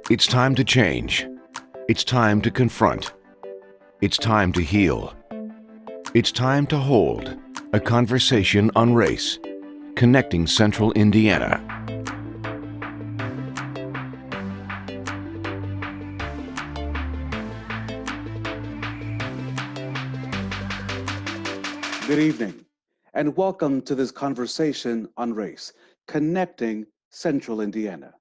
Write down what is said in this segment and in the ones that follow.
It's time to change. It's time to confront. It's time to heal. It's time to hold a conversation on race, connecting Central Indiana. Good evening, and welcome to this conversation on race, connecting Central Indiana.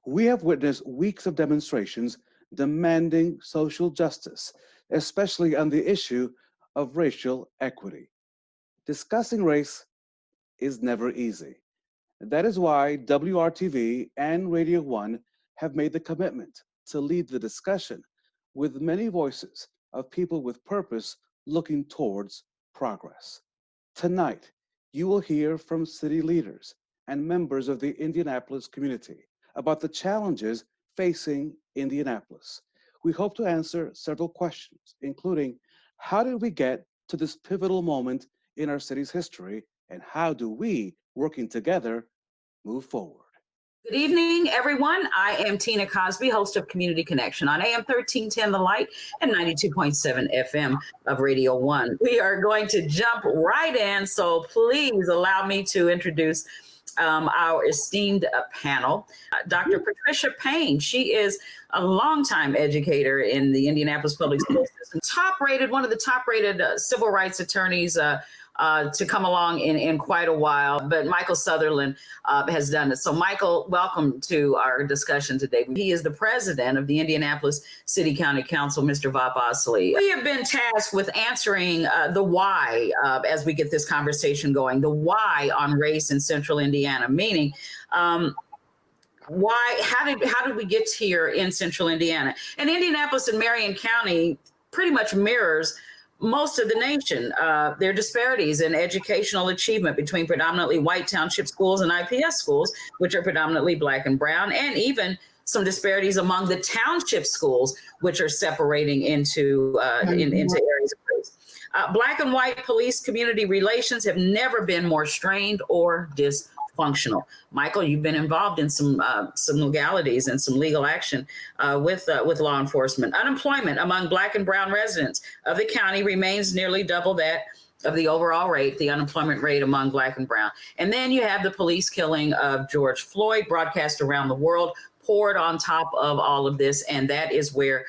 We have witnessed weeks of demonstrations demanding social justice, especially on the issue of racial equity. Discussing race is never easy. That is why WRTV and Radio 1 have made the commitment to lead the discussion with many voices of people with purpose looking towards progress. Tonight, you will hear from city leaders and members of the Indianapolis community about the challenges facing Indianapolis. We hope to answer several questions, including how did we get to this pivotal moment in our city's history, and how do we, working together, move forward? Good evening, everyone. I am Tina Cosby, host of Community Connection on AM 1310 The Light and 92.7 FM of Radio 1. We are going to jump right in, so please allow me to introduce our esteemed panel. Dr. Patricia Payne. She is a longtime educator in the Indianapolis public school system, one of the top-rated civil rights attorneys to come along in quite a while, but Michael Sutherland has done it. So Michael, welcome to our discussion today. He is the president of the Indianapolis City County Council, Mr. Vaughn. We have been tasked with answering the why as we get this conversation going, the why on race in Central Indiana, meaning why, how did we get here in Central Indiana? And Indianapolis and Marion County pretty much mirrors most of the nation. There are disparities in educational achievement between predominantly white township schools and IPS schools, which are predominantly Black and brown, and even some disparities among the township schools, which are separating into areas of race. Black and white police community relations have never been more strained or dysfunctional. Michael, you've been involved in some legalities and some legal action with law enforcement. Unemployment among Black and brown residents of the county remains nearly double that of the overall rate, the unemployment rate among Black and brown. And then you have the police killing of George Floyd, broadcast around the world, poured on top of all of this, and that is where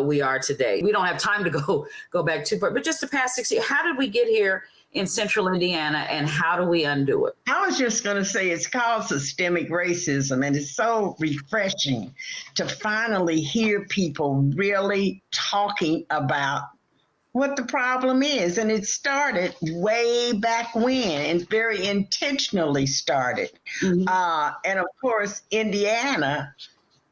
we are today. We don't have time to go back too far, but just the past 6 years, how did we get here in Central Indiana, and how do we undo it? I was just going to say it's called systemic racism, and it's so refreshing to finally hear people really talking about what the problem is. And it started way back when, and very intentionally started. Mm-hmm. And of course, Indiana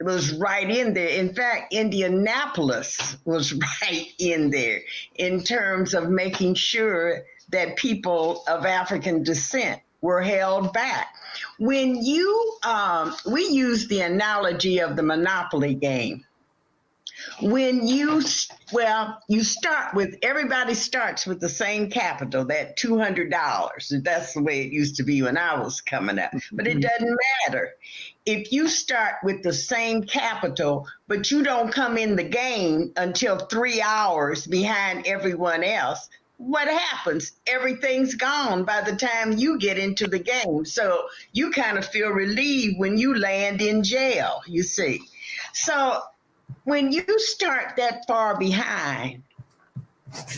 was right in there. In fact, Indianapolis was right in there in terms of making sure that people of African descent were held back. When you, we use the analogy of the Monopoly game. When you start with, everybody starts with the same capital, that $200. That's the way it used to be when I was coming up, but it doesn't matter. If you start with the same capital, but you don't come in the game until 3 hours behind everyone else, what happens? Everything's gone by the time you get into the game. So you kind of feel relieved when you land in jail, you see. So when you start that far behind,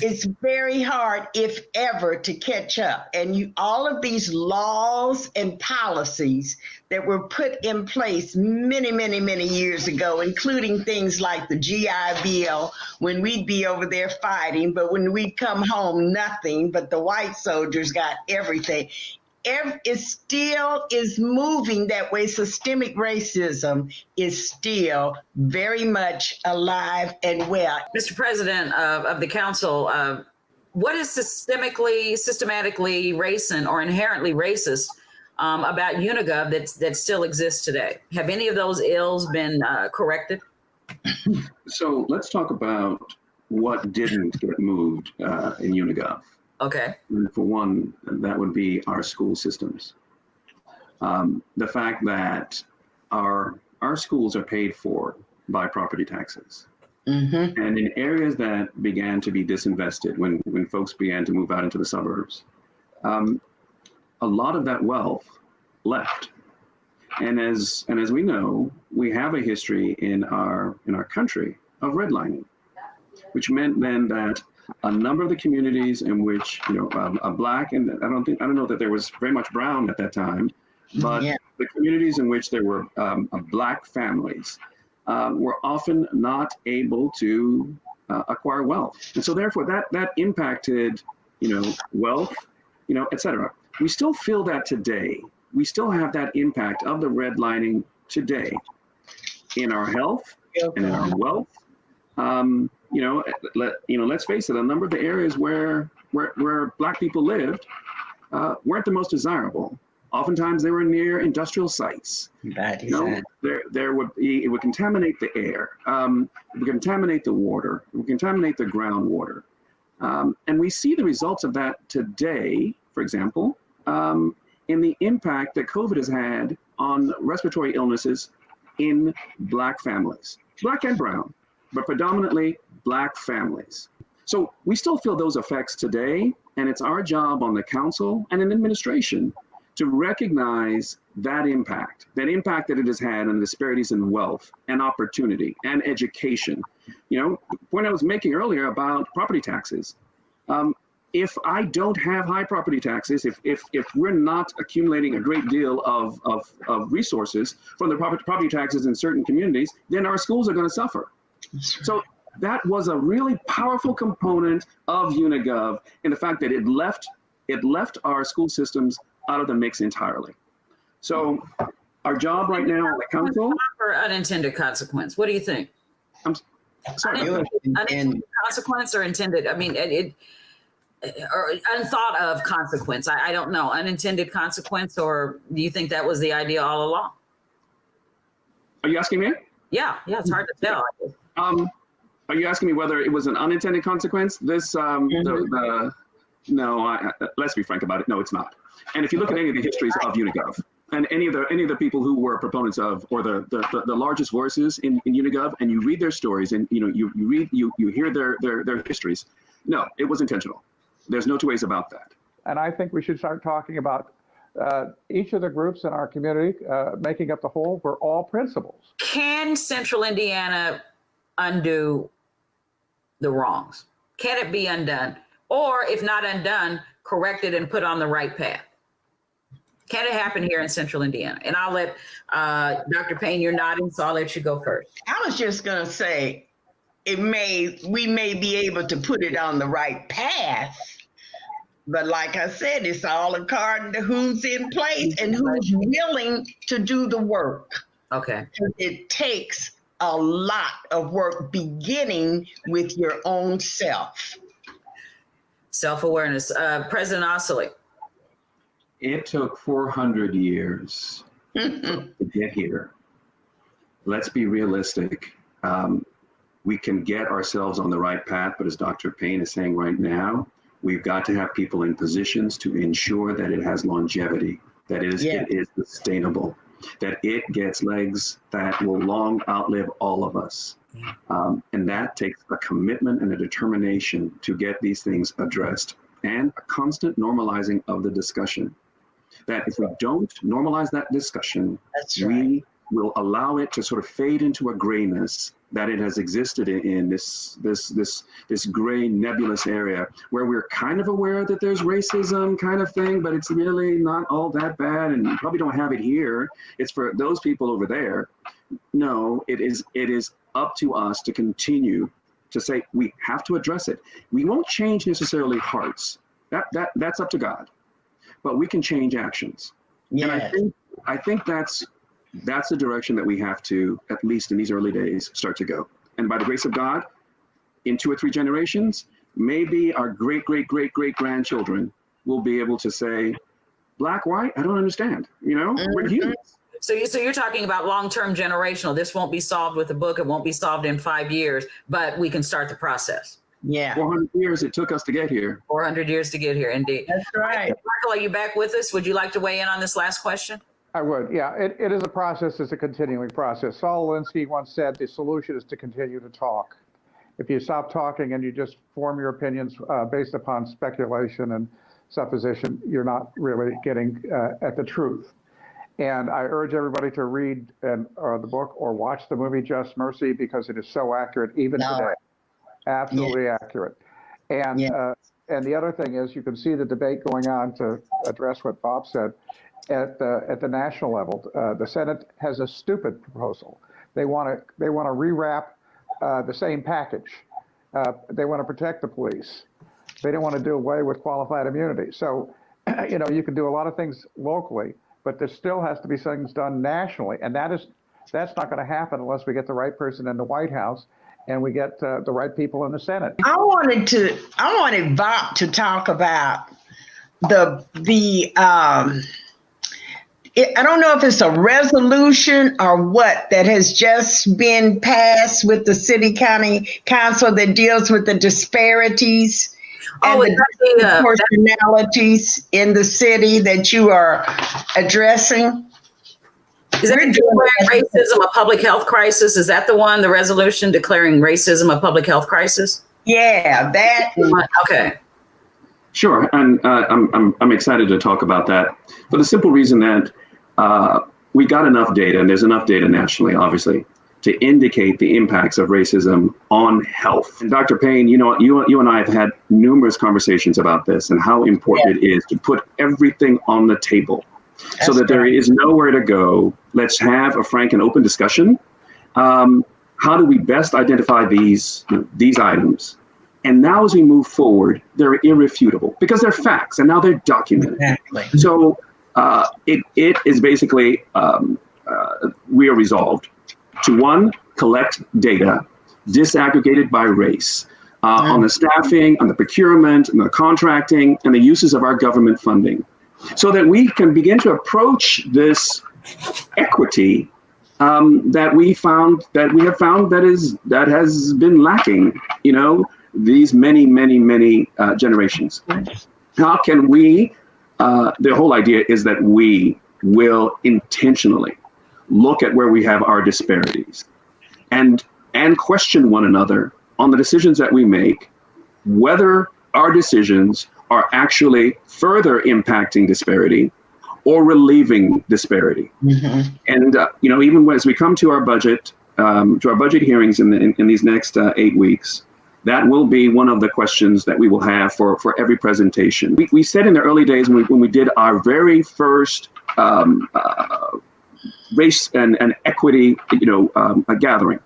it's very hard, if ever, to catch up. And all of these laws and policies that were put in place many, many, many years ago, including things like the GI Bill, when we'd be over there fighting, but when we'd come home, nothing, but the white soldiers got everything. It still is moving that way. Systemic racism is still very much alive and well. Mr. President of the council, what is systematically racist or inherently racist about UNIGOV that still exists today? Have any of those ills been corrected? So let's talk about what didn't get moved in UNIGOV. Okay. And for one, that would be our school systems. The fact that our our schools are paid for by property taxes. Mm-hmm. And in areas that began to be disinvested, when folks began to move out into the suburbs, a lot of that wealth left. And as we know, we have a history in our country of redlining, which meant then that a number of the communities in which, a black, and I don't know that there was very much brown at that time, but the communities in which there were black families were often not able to acquire wealth. And so therefore that impacted, wealth, et cetera. We still feel that today. We still have that impact of the redlining today in our health and in our wealth. Let's face it, a number of the areas where black people lived weren't the most desirable. Oftentimes they were near industrial sites. It would contaminate the air, it would contaminate the water, it would contaminate the groundwater. And we see the results of that today, for example, in the impact that COVID has had on respiratory illnesses in black families, black and brown, but predominantly black families. So we still feel those effects today, and it's our job on the council and in administration to recognize that impact that it has had on disparities in wealth and opportunity and education. The point I was making earlier about property taxes. If I don't have high property taxes, if we're not accumulating a great deal of resources from the property taxes in certain communities, then our schools are going to suffer. So that was a really powerful component of Unigov in the fact that it left our school systems out of the mix entirely. So our job right now on the council. Or unintended consequence. What do you think? I'm sorry. Unintended consequence or intended? I mean, or unthought of consequence. I don't know. Unintended consequence, or do you think that was the idea all along? Are you asking me? Yeah, it's hard to tell. Are you asking me whether it was an unintended consequence? This, no, let's be frank about it. No, it's not. And if you look at any of the histories of Unigov and any of the people who were proponents of, or the largest voices in Unigov, and you read their stories and you hear their histories, no, it was intentional. There's no two ways about that. And I think we should start talking about each of the groups in our community making up the whole. We're all principals. Can Central Indiana undo the wrongs? Can it be undone? Or if not undone, corrected and put on the right path? Can it happen here in Central Indiana? And I'll let Dr. Payne, you're nodding, so I'll let you go first. I was just going to say, we may be able to put it on the right path, but like I said, it's all according to who's in place and who's willing to do the work. Okay. It takes a lot of work, beginning with your own self. Self-awareness. President Ossoly. It took 400 years to get here. Let's be realistic. We can get ourselves on the right path, but as Dr. Payne is saying right now, we've got to have people in positions to ensure that it has longevity, that it is sustainable, that it gets legs that will long outlive all of us. And that takes a commitment and a determination to get these things addressed, and a constant normalizing of the discussion. That if we don't normalize that discussion, we will allow it to sort of fade into a grayness that it has existed in this gray nebulous area where we're kind of aware that there's racism kind of thing, but it's really not all that bad, and you probably don't have it here. It's for those people over there. No, it is up to us to continue to say we have to address it. We won't change necessarily hearts. That's up to God, but we can change actions. Yeah. And I think that's the direction that we have to, at least in these early days, start to go. And by the grace of God, in 2 or 3 generations, maybe our great-great-great-great-grandchildren will be able to say, black, white, I don't understand. We're humans. So you're talking about long-term generational. This won't be solved with a book. It won't be solved in 5 years, but we can start the process. Yeah. 400 years it took us to get here. 400 years to get here, indeed. That's right. Michael, are you back with us? Would you like to weigh in on this last question? I would, yeah. It is a process. It's a continuing process. Saul Alinsky once said the solution is to continue to talk. If you stop talking and you just form your opinions based upon speculation and supposition, you're not really getting at the truth. And I urge everybody to read the book or watch the movie Just Mercy, because it is so accurate even today. Absolutely accurate. And and the other thing is, you can see the debate going on, to address what Bob said, at the national level. The Senate has a stupid proposal. They want to rewrap the same package. They want to protect the police. They don't want to do away with qualified immunity. So, you can do a lot of things locally, but there still has to be things done nationally, and that's not going to happen unless we get the right person in the White House and we get the right people in the Senate. I wanted Bob to talk about I don't know if it's a resolution or what that has just been passed with the city county council that deals with the disparities and the personalities in the city that you are addressing. Is that declaring racism a public health crisis? Is that the one, the resolution declaring racism a public health crisis? Yeah, that. Okay. Sure, and I'm excited to talk about that for the simple reason that we got enough data, and there's enough data nationally, obviously, to indicate the impacts of racism on health. And Dr. Payne, you and I have had numerous conversations about this and how important it is to put everything on the table so that there is nowhere to go. Let's have a frank and open discussion. How do we best identify these items? And now as we move forward, they're irrefutable because they're facts and now they're documented. Exactly. So it is basically, we are resolved to, one, collect data disaggregated by race on the staffing, on the procurement, and the contracting, and the uses of our government funding, so that we can begin to approach this equity that we have found that has been lacking, these many generations. How can we, the whole idea is that we will intentionally look at where we have our disparities and question one another on the decisions that we make, whether our decisions are actually further impacting disparity or relieving disparity. Mm-hmm. And, even as we come to our budget hearings in these next 8 weeks, that will be one of the questions that we will have for every presentation. We said in the early days when we did our very first race and equity, gathering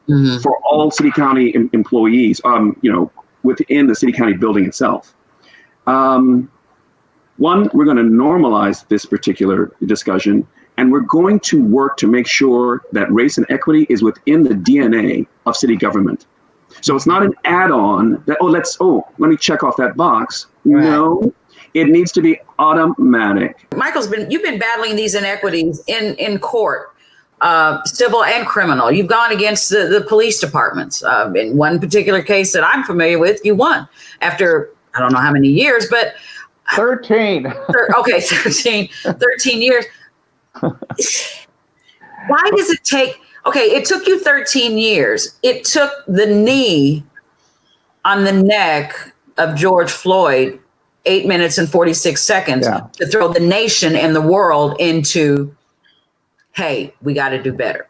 for all city county employees, within the city county building itself. One, we're going to normalize this particular discussion, and we're going to work to make sure that race and equity is within the DNA of city government. So it's not an add-on that, let me check off that box. Right. No, it needs to be automatic. You've been battling these inequities in court, civil and criminal. You've gone against the police departments. In one particular case that I'm familiar with, you won after, I don't know how many years, but 13. Okay, 13 years. Why does it take, it took you 13 years. It took the knee on the neck of George Floyd 8 minutes and 46 seconds to throw the nation and the world into, hey, we got to do better.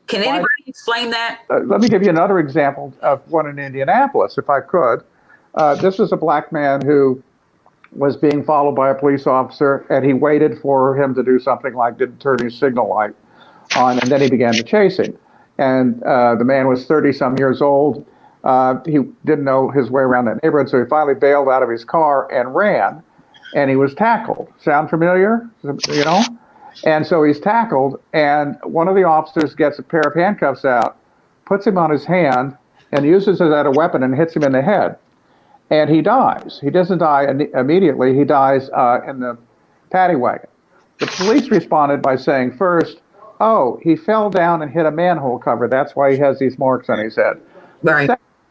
Can anybody explain that? Let me give you another example of one in Indianapolis, if I could. This was a black man who was being followed by a police officer, and he waited for him to do something like didn't turn his signal light on, and then he began to chase him. And the man was 30-some years old. He didn't know his way around that neighborhood, so he finally bailed out of his car and ran, and he was tackled. Sound familiar? And so he's tackled, and one of the officers gets a pair of handcuffs out, puts him on his hand, and uses it as a weapon and hits him in the head. And he dies. He doesn't die immediately. He dies in the paddy wagon. The police responded by saying first, he fell down and hit a manhole cover. That's why he has these marks on his head. Right.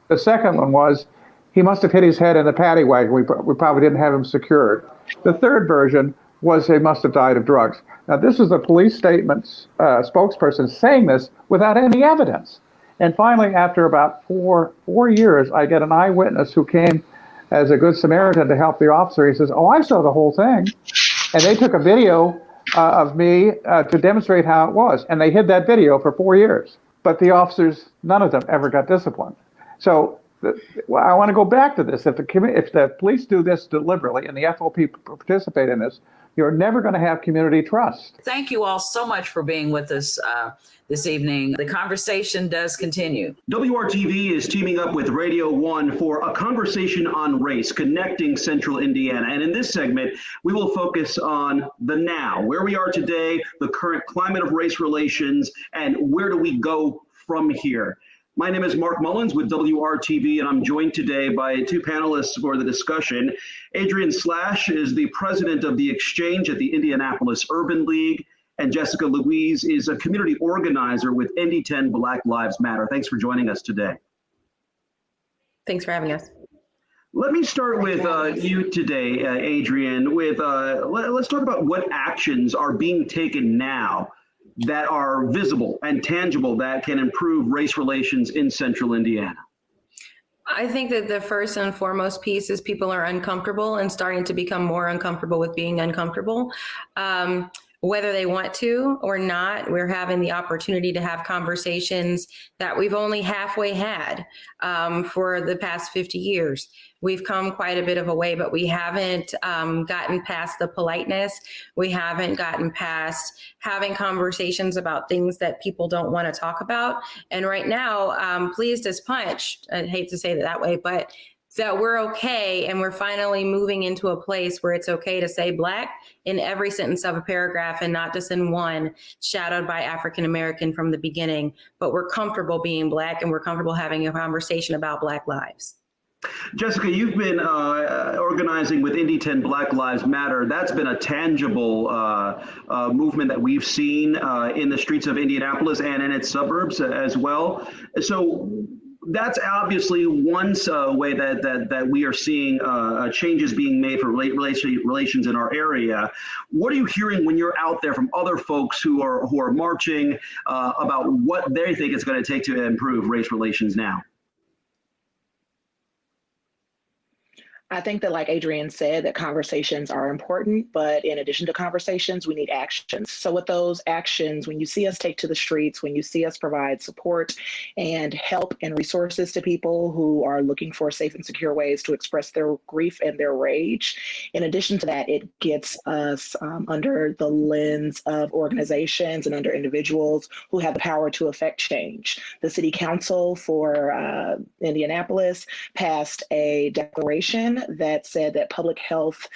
The second one was he must have hit his head in the paddy wagon. We probably didn't have him secured. The third version was they must have died of drugs. Now, this is the police statement's spokesperson saying this without any evidence. And finally, after about four years, I get an eyewitness who came as a good Samaritan to help the officer. He says, "Oh, I saw the whole thing." And they took a video of me to demonstrate how it was. And they hid that video for 4 years. But the officers, none of them ever got disciplined. So I want to go back to this. If the police do this deliberately and the FOP participate in this, you're never going to have community trust. Thank you all so much for being with us this evening. The conversation does continue. WRTV is teaming up with Radio 1 for a conversation on race, connecting Central Indiana. And in this segment, we will focus on the now, where we are today, the current climate of race relations, and where do we go from here. My name is Marc Mullins with WRTV, and I'm joined today by two panelists for the discussion. Adrianne Slash is the president of the Exchange at the Indianapolis Urban League, and Jessica Louise is a community organizer with Indy 10 Black Lives Matter. Thanks for joining us today. Thanks for having us. Let me start with you today, Adrianne. Let's talk about what actions are being taken now that are visible and tangible that can improve race relations in Central Indiana. I think that the first and foremost piece is people are uncomfortable and starting to become more uncomfortable with being uncomfortable. Whether they want to or not, we're having the opportunity to have conversations that we've only halfway had for the past 50 years. We've come quite a bit of a way, but we haven't gotten past the politeness. We haven't gotten past having conversations about things that people don't want to talk about. And right now, pleased as punch, I hate to say it that way, but that we're okay, and we're finally moving into a place where it's okay to say Black in every sentence of a paragraph and not just in one, shadowed by African American from the beginning. But we're comfortable being Black, and we're comfortable having a conversation about Black lives. Jessica, you've been organizing with Indy 10 Black Lives Matter. That's been a tangible movement that we've seen in the streets of Indianapolis and in its suburbs as well. So that's obviously one way that we are seeing changes being made for relations in our area. What are you hearing when you're out there from other folks who are marching about what they think it's going to take to improve race relations now? I think that, like Adrianne said, that conversations are important, but in addition to conversations, we need actions. So with those actions, when you see us take to the streets, when you see us provide support and help and resources to people who are looking for safe and secure ways to express their grief and their rage, in addition to that, it gets us under the lens of organizations and under individuals who have the power to affect change. The City Council for Indianapolis passed a declaration that said that racism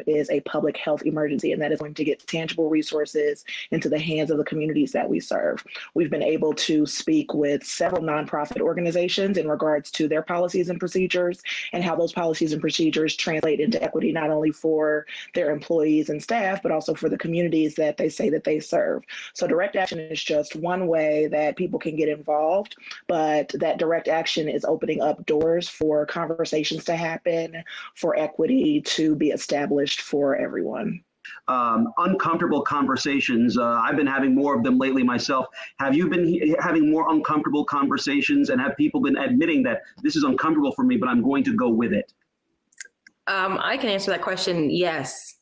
is a public health emergency, and that is going to get tangible resources into the hands of the communities that we serve. We've been able to speak with several nonprofit organizations in regards to their policies and procedures and how those policies and procedures translate into equity, not only for their employees and staff, but also for the communities that they say that they serve. So direct action is just one way that people can get involved, but that direct action is opening up doors for conversations to happen, for equity to be established for everyone. Uncomfortable conversations. I've been having more of them lately myself. Have you been having more uncomfortable conversations, and have people been admitting that this is uncomfortable for me, but I'm going to go with it? I can answer that question, yes.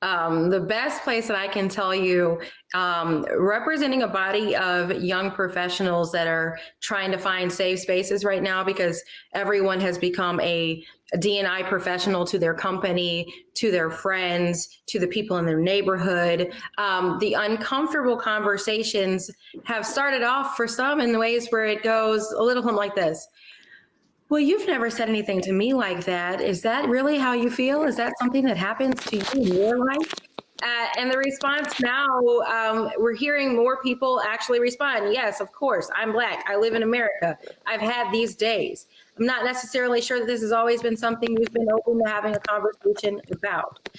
The best place that I can tell you, representing a body of young professionals that are trying to find safe spaces right now, because everyone has become a D&I professional to their company, to their friends, to the people in their neighborhood. The uncomfortable conversations have started off for some in the ways where it goes a little something like this. Well, you've never said anything to me like that. Is that really how you feel? Is that something that happens to you in your life? And the response now, we're hearing more people actually respond. Yes, of course, I'm Black. I live in America. I've had these days. I'm not necessarily sure that this has always been something we've been open to having a conversation about.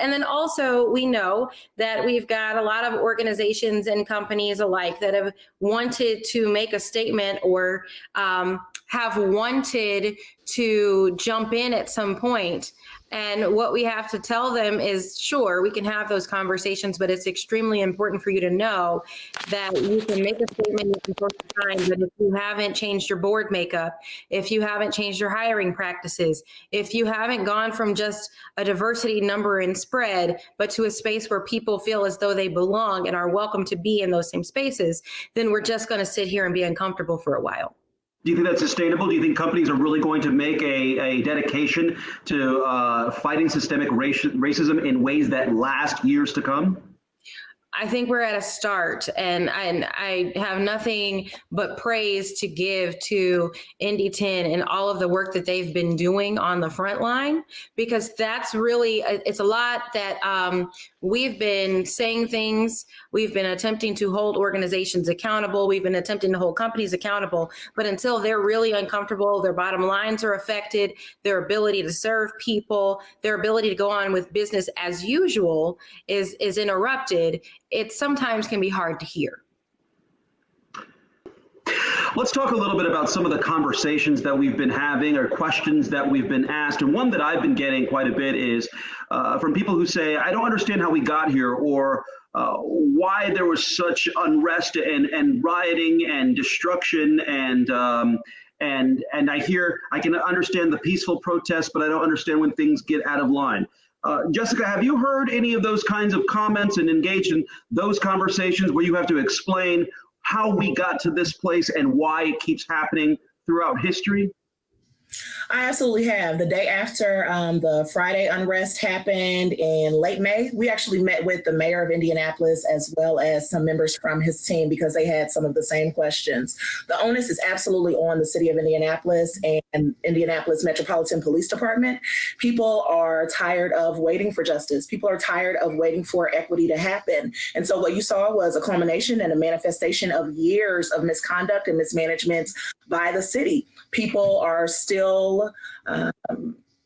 And then also we know that we've got a lot of organizations and companies alike that have wanted to make a statement or have wanted to jump in at some point. And what we have to tell them is, sure, we can have those conversations, but it's extremely important for you to know that you can make a statement, you can post a time, but if you haven't changed your board makeup, if you haven't changed your hiring practices, if you haven't gone from just a diversity number and spread, but to a space where people feel as though they belong and are welcome to be in those same spaces, then we're just going to sit here and be uncomfortable for a while. Do you think that's sustainable? Do you think companies are really going to make a dedication to fighting systemic racism in ways that last years to come? I think we're at a start, and I have nothing but praise to give to Indy 10 and all of the work that they've been doing on the front line, because that's really, it's a lot that we've been saying things, we've been attempting to hold organizations accountable, we've been attempting to hold companies accountable, but until they're really uncomfortable, their bottom lines are affected, their ability to serve people, their ability to go on with business as usual is interrupted. It sometimes can be hard to hear. Let's talk a little bit about some of the conversations that we've been having or questions that we've been asked. And one that I've been getting quite a bit is from people who say, I don't understand how we got here, or why there was such unrest and rioting and destruction and I can understand the peaceful protests, but I don't understand when things get out of line. Jessica, have you heard any of those kinds of comments and engaged in those conversations where you have to explain how we got to this place and why it keeps happening throughout history? I absolutely have. The day after the Friday unrest happened in late May, we actually met with the mayor of Indianapolis as well as some members from his team because they had some of the same questions. The onus is absolutely on the city of Indianapolis and Indianapolis Metropolitan Police Department. People are tired of waiting for justice. People are tired of waiting for equity to happen. And so what you saw was a culmination and a manifestation of years of misconduct and mismanagement by the city. People are still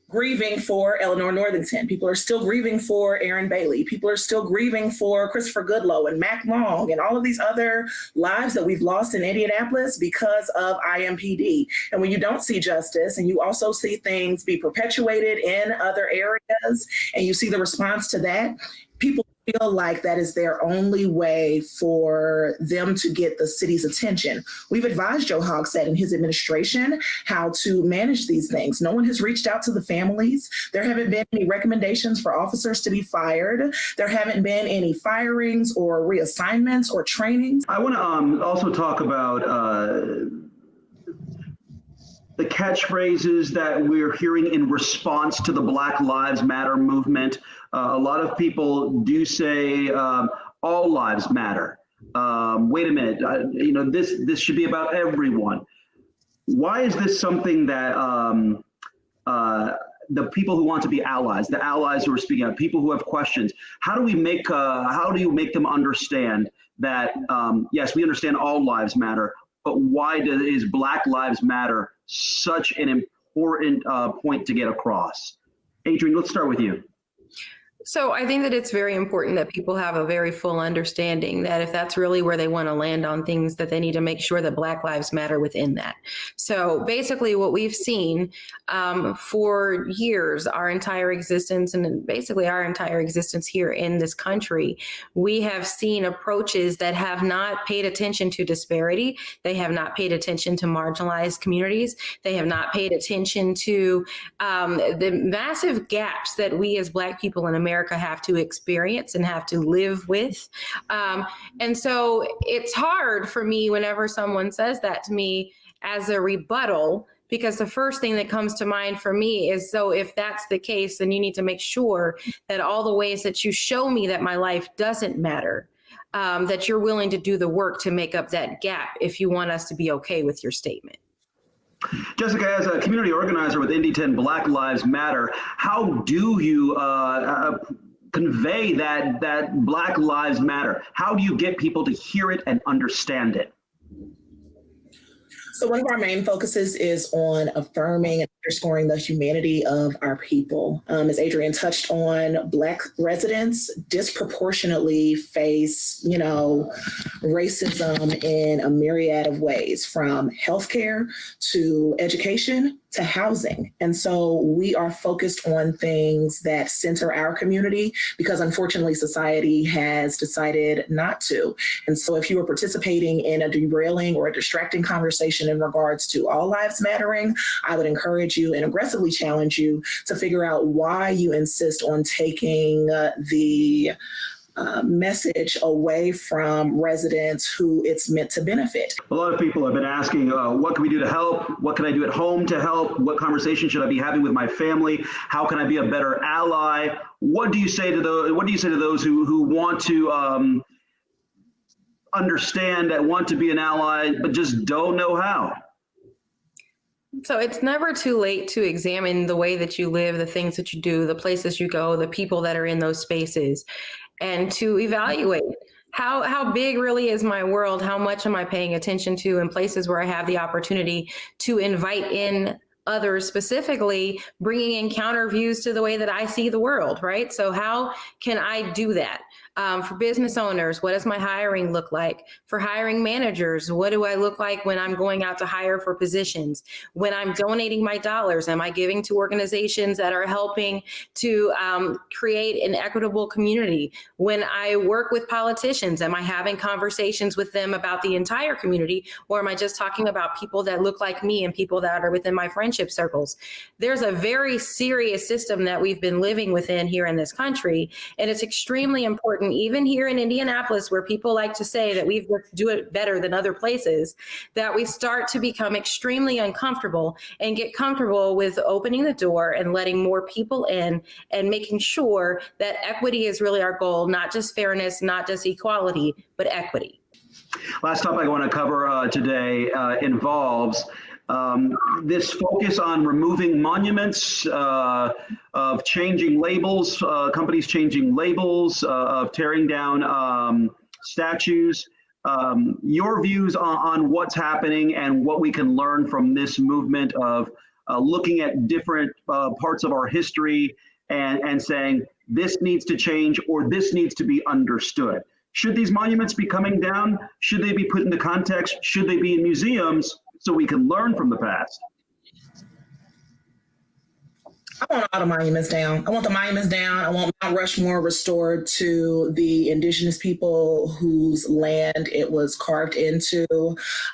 grieving for Eleanor Northington. People are still grieving for Aaron Bailey. People are still grieving for Christopher Goodloe and Mac Long and all of these other lives that we've lost in Indianapolis because of IMPD. And when you don't see justice and you also see things be perpetuated in other areas and you see the response to that, people feel like that is their only way for them to get the city's attention. We've advised Joe Hogsett and his administration how to manage these things. No one has reached out to the families. There haven't been any recommendations for officers to be fired. There haven't been any firings or reassignments or trainings. I want to also talk about the catchphrases that we're hearing in response to the Black Lives Matter movement. A lot of people do say all lives matter. Wait a minute, this should be about everyone. Why is this something that the people who want to be allies, the allies who are speaking out, people who have questions, how do you make them understand that, yes, we understand all lives matter, but why is Black Lives Matter such an important point to get across? Adrianne, let's start with you. So I think that it's very important that people have a very full understanding that if that's really where they want to land on things, that they need to make sure that Black Lives Matter within that. So basically what we've seen for years, our entire existence, and basically our entire existence here in this country, we have seen approaches that have not paid attention to disparity. They have not paid attention to marginalized communities. They have not paid attention to the massive gaps that we as Black people in America have to experience and have to live with. And so it's hard for me whenever someone says that to me as a rebuttal, because the first thing that comes to mind for me is, so if that's the case, then you need to make sure that all the ways that you show me that my life doesn't matter, that you're willing to do the work to make up that gap if you want us to be okay with your statement. Jessica, as a community organizer with Indy 10 Black Lives Matter, how do you convey that Black Lives Matter? How do you get people to hear it and understand it? So one of our main focuses is on affirming and underscoring the humanity of our people. As Adrianne touched on, Black residents disproportionately face, racism in a myriad of ways, from healthcare to education to housing. And so we are focused on things that center our community because unfortunately society has decided not to. And so if you are participating in a derailing or a distracting conversation in regards to all lives mattering, I would encourage you and aggressively challenge you to figure out why you insist on taking the message away from residents who it's meant to benefit. A lot of people have been asking, what can we do to help? What can I do at home to help? What conversation should I be having with my family? How can I be a better ally? What do you say to those who want to understand, that want to be an ally, but just don't know how? So it's never too late to examine the way that you live, the things that you do, the places you go, the people that are in those spaces, and to evaluate how big really is my world? How much am I paying attention to in places where I have the opportunity to invite in others, specifically bringing in counter views to the way that I see the world, right? So how can I do that? For business owners, what does my hiring look like? For hiring managers, what do I look like when I'm going out to hire for positions? When I'm donating my dollars, am I giving to organizations that are helping to create an equitable community? When I work with politicians, am I having conversations with them about the entire community, or am I just talking about people that look like me and people that are within my friendship circles? There's a very serious system that we've been living within here in this country, and it's extremely important, even here in Indianapolis, where people like to say that we do it better than other places, that we start to become extremely uncomfortable and get comfortable with opening the door and letting more people in and making sure that equity is really our goal, not just fairness, not just equality, but equity. Last topic I want to cover today involves this focus on removing monuments, of changing labels, companies changing labels, of tearing down statues. Your views on what's happening and what we can learn from this movement of looking at different parts of our history and saying this needs to change or this needs to be understood. Should these monuments be coming down? Should they be put into context? Should they be in museums so we can learn from the past? I want all the monuments down. I want the monuments down. I want Mount Rushmore restored to the indigenous people whose land it was carved into.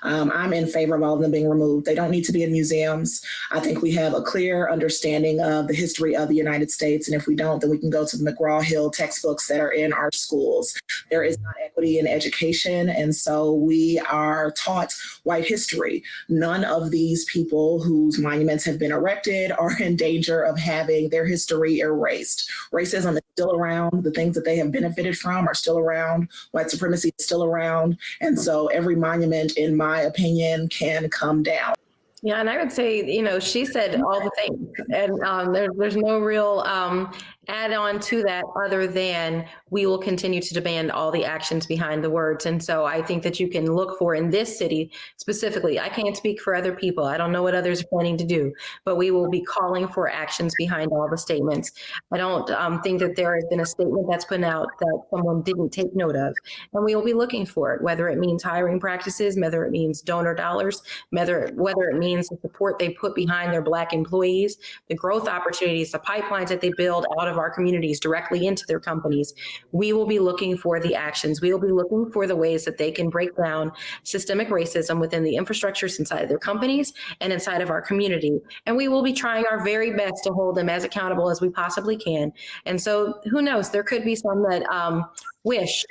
I'm in favor of all of them being removed. They don't need to be in museums. I think we have a clear understanding of the history of the United States. And if we don't, then we can go to the McGraw-Hill textbooks that are in our schools. There is not equity in education. And so we are taught white history. None of these people whose monuments have been erected are in danger of having their history erased. Racism is still around. The things that they have benefited from are still around. White supremacy is still around. And so every monument, in my opinion, can come down. Yeah, and I would say, she said all the things, and there's no real add on to that other than we will continue to demand all the actions behind the words. And so I think that you can look for in this city specifically, I can't speak for other people. I don't know what others are planning to do, but we will be calling for actions behind all the statements. I don't think that there has been a statement that's put out that someone didn't take note of, and we will be looking for it, whether it means hiring practices, whether it means donor dollars, whether it means the support they put behind their Black employees, the growth opportunities, the pipelines that they build out of our communities directly into their companies. We will be looking for the actions. We will be looking for the ways that they can break down systemic racism within the infrastructures inside their companies and inside of our community. And we will be trying our very best to hold them as accountable as we possibly can. And so who knows, there could be some that wish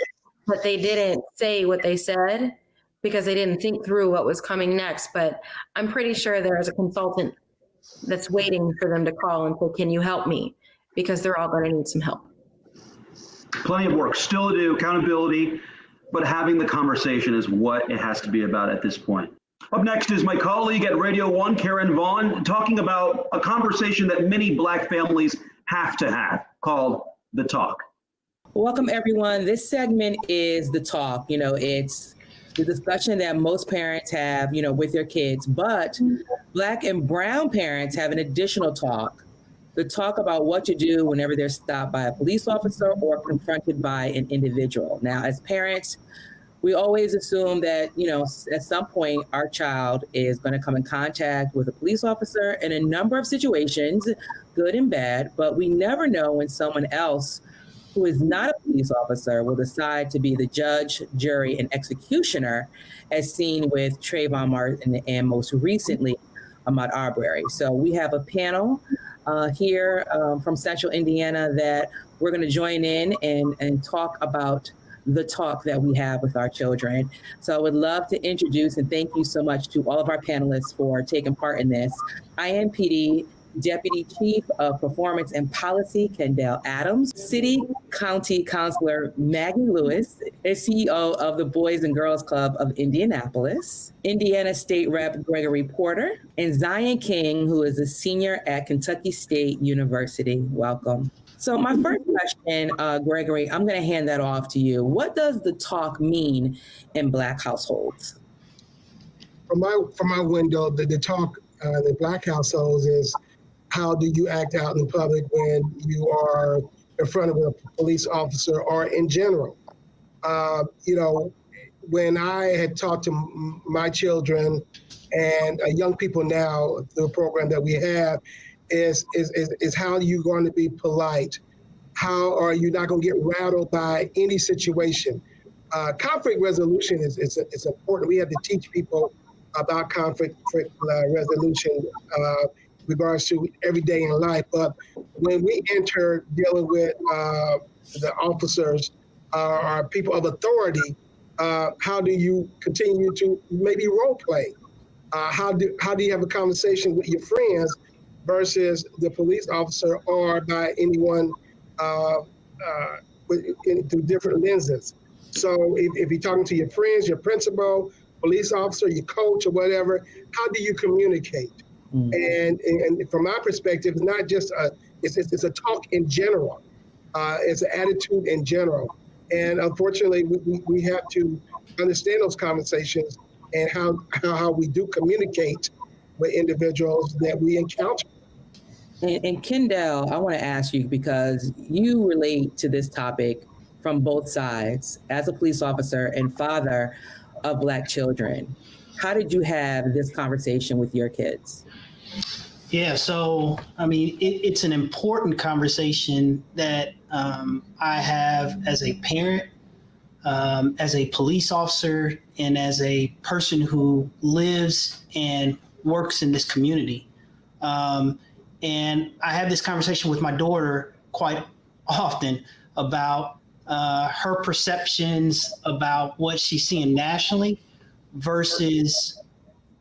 that they didn't say what they said because they didn't think through what was coming next. But I'm pretty sure there is a consultant that's waiting for them to call and say, can you help me? Because they're all going to need some help. Plenty of work still to do, accountability, but having the conversation is what it has to be about at this point. Up next is my colleague at Radio 1, Karen Vaughn, talking about a conversation that many Black families have to have called The Talk. Welcome, everyone. This segment is The Talk. It's the discussion that most parents have, with their kids, but Black and brown parents have an additional talk, the talk about what to do whenever they're stopped by a police officer or confronted by an individual. Now, as parents, we always assume that, at some point our child is going to come in contact with a police officer in a number of situations, good and bad, but we never know when someone else who is not a police officer will decide to be the judge, jury, and executioner, as seen with Trayvon Martin and most recently, Ahmaud Arbery. So we have a panel here from Central Indiana that we're going to join in and talk about the talk that we have with our children. So I would love to introduce and thank you so much to all of our panelists for taking part in this. INPD Deputy Chief of Performance and Policy, Kendall Adams, City County Councilor Maggie Lewis, and CEO of the Boys and Girls Club of Indianapolis, Indiana State Rep Gregory Porter, and Zion King, who is a senior at Kentucky State University. Welcome. So my first question, Gregory, I'm going to hand that off to you. What does the talk mean in Black households? From my window, the talk in Black households is, how do you act out in public when you are in front of a police officer or in general? When I had talked to my children and young people now, the program that we have is how are you going to be polite? How are you not going to get rattled by any situation? Conflict resolution is important. We have to teach people about conflict resolution regards to every day in life. But when we enter dealing with the officers or people of authority, how do you continue to maybe role play? How do you have a conversation with your friends versus the police officer or by anyone through different lenses? So if you're talking to your friends, your principal, police officer, your coach or whatever, how do you communicate? And from my perspective, it's not just it's a talk in general. It's an attitude in general. And unfortunately, we have to understand those conversations and how we do communicate with individuals that we encounter. And Kendall, I want to ask you, because you relate to this topic from both sides as a police officer and father of Black children. How did you have this conversation with your kids? Yeah, so, it's an important conversation that I have as a parent, as a police officer, and as a person who lives and works in this community. And I have this conversation with my daughter quite often about her perceptions about what she's seeing nationally versus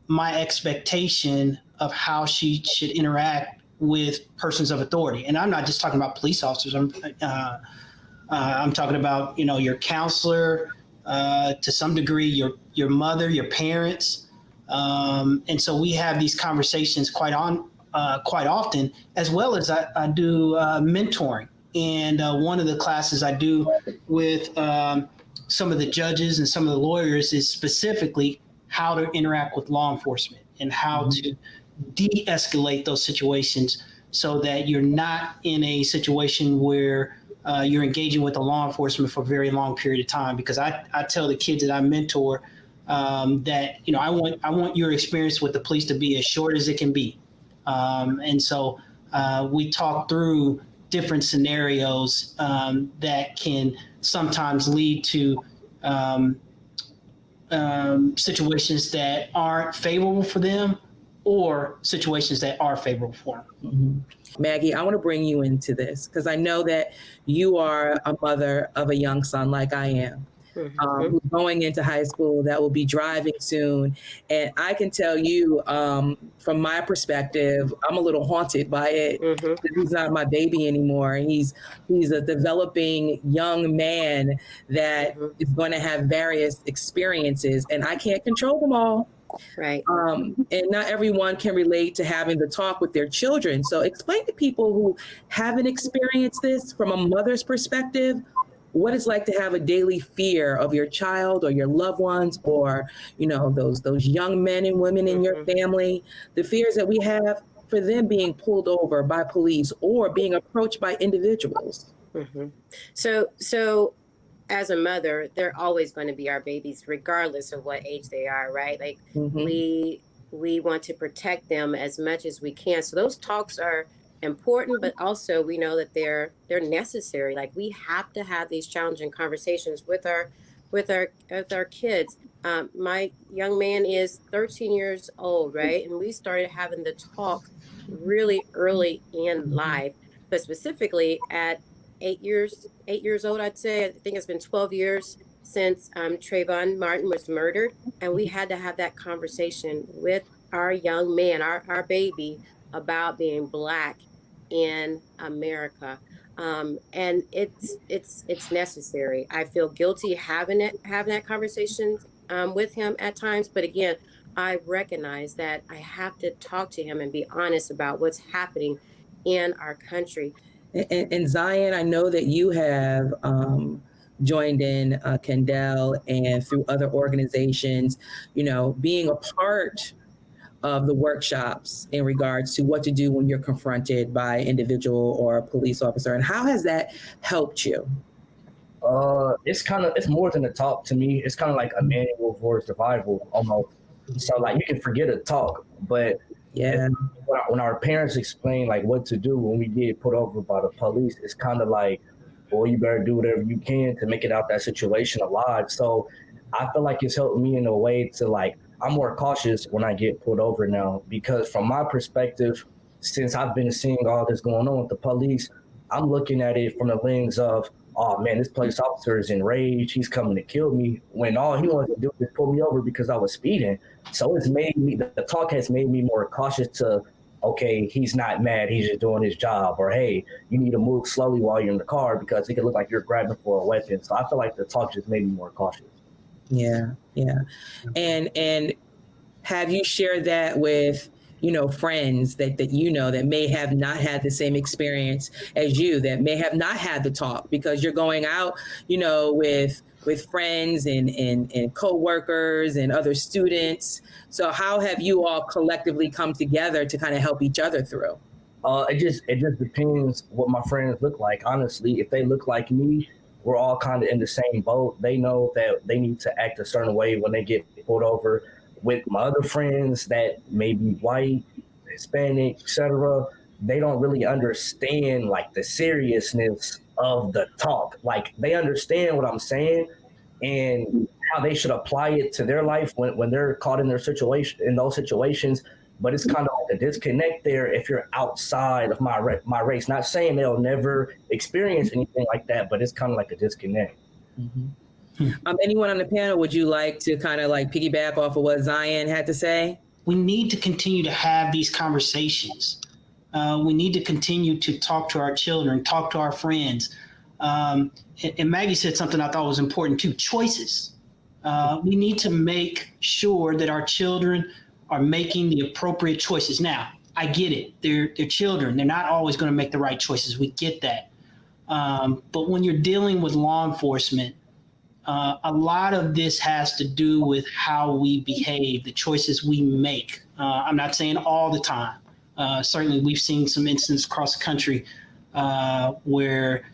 my expectation of how she should interact with persons of authority. And I'm not just talking about police officers. I'm talking about, your counselor, to some degree, your mother, your parents. And so we have these conversations quite often, as well as I do mentoring. And one of the classes I do with some of the judges and some of the lawyers is specifically how to interact with law enforcement and how to de-escalate those situations so that you're not in a situation where you're engaging with the law enforcement for a very long period of time. Because I tell the kids that I mentor that, I want your experience with the police to be as short as it can be. And so we talk through different scenarios that can sometimes lead to situations that aren't favorable for them or situations that are favorable for them. Mm-hmm. Maggie, I want to bring you into this because I know that you are a mother of a young son like I am. Who's going into high school, that will be driving soon. And I can tell you, from my perspective, I'm a little haunted by it. He's not my baby anymore. He's a developing young man that is going to have various experiences, and I can't control them all. Right. And not everyone can relate to having the talk with their children. So explain to people who haven't experienced this from a mother's perspective, what it's like to have a daily fear of your child or your loved ones, or, you know, those young men and women in your family, the fears that we have for them being pulled over by police or being approached by individuals. So as a mother, they're always going to be our babies, regardless of what age they are, right? Like we want to protect them as much as we can. So those talks are important, but also we know that they're necessary. Like we have to have these challenging conversations with our kids. My young man is 13 years old, right? And we started having the talk really early in life, but specifically at 8 years old, I'd say. I think it's been 12 years since Trayvon Martin was murdered, and we had to have that conversation with our young man, our baby, about being Black in America. And it's necessary. I feel guilty having that conversation with him at times, but again, I recognize that I have to talk to him and be honest about what's happening in our country. And Zion, I know that you have joined in Kendall and through other organizations, you know, being a part of the workshops in regards to what to do when you're confronted by an individual or a police officer. And how has that helped you? It's more than a talk to me. It's kind of like a manual for survival almost. So like you can forget a talk, but yeah, when our parents explain like what to do when we get put over by the police, it's kind of like, well, you better do whatever you can to make it out that situation alive. So I feel like it's helped me in a way to like, I'm more cautious when I get pulled over now, because from my perspective, since I've been seeing all this going on with the police, I'm looking at it from the lens of, oh man, this police officer is enraged. He's coming to kill me, when all he wanted to do was pull me over because I was speeding. So it's made me, the talk has made me more cautious to, okay, he's not mad, he's just doing his job. Or, hey, you need to move slowly while you're in the car because it can look like you're grabbing for a weapon. So I feel like the talk just made me more cautious. Yeah. And have you shared that with, you know, friends that you know that may have not had the same experience as you, that may have not had the talk, because you're going out, you know, with friends and co-workers and other students. So how have you all collectively come together to kind of help each other through? It just depends what my friends look like. Honestly, if they look like me, we're all kind of in the same boat. They know that they need to act a certain way when they get pulled over. With my other friends that may be white, Hispanic, etc., they don't really understand like the seriousness of the talk. Like they understand what I'm saying and how they should apply it to their life when they're caught in those situations. But it's kind of like a disconnect there if you're outside of my race. Not saying they'll never experience anything like that, but it's kind of like a disconnect. Mm-hmm. Anyone on the panel, would you like to kind of like piggyback off of what Zion had to say? We need to continue to have these conversations. We need to continue to talk to our children, talk to our friends. And Maggie said something I thought was important too, choices. We need to make sure that our children are making the appropriate choices. Now, I get it. They're children. They're not always going to make the right choices. We get that. But when you're dealing with law enforcement, a lot of this has to do with how we behave, the choices we make. I'm not saying all the time. Certainly, we've seen some instances across the country where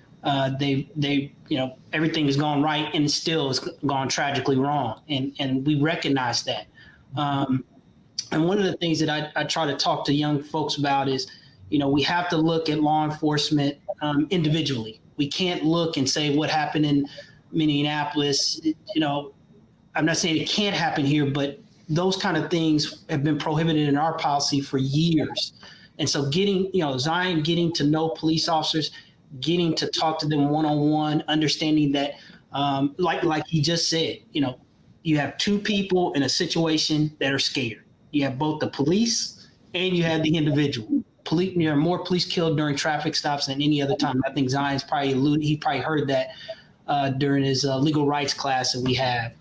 they everything has gone right and still has gone tragically wrong, and we recognize that. And one of the things that I try to talk to young folks about is, we have to look at law enforcement individually. We can't look and say what happened in Minneapolis. I'm not saying it can't happen here, but those kind of things have been prohibited in our policy for years. And so Zion getting to know police officers, getting to talk to them one-on-one, understanding that, like he just said, you have two people in a situation that are scared. You have both the police and you have the individual. There are more police killed during traffic stops than any other time. I think Zion's he probably heard that during his legal rights class that we have.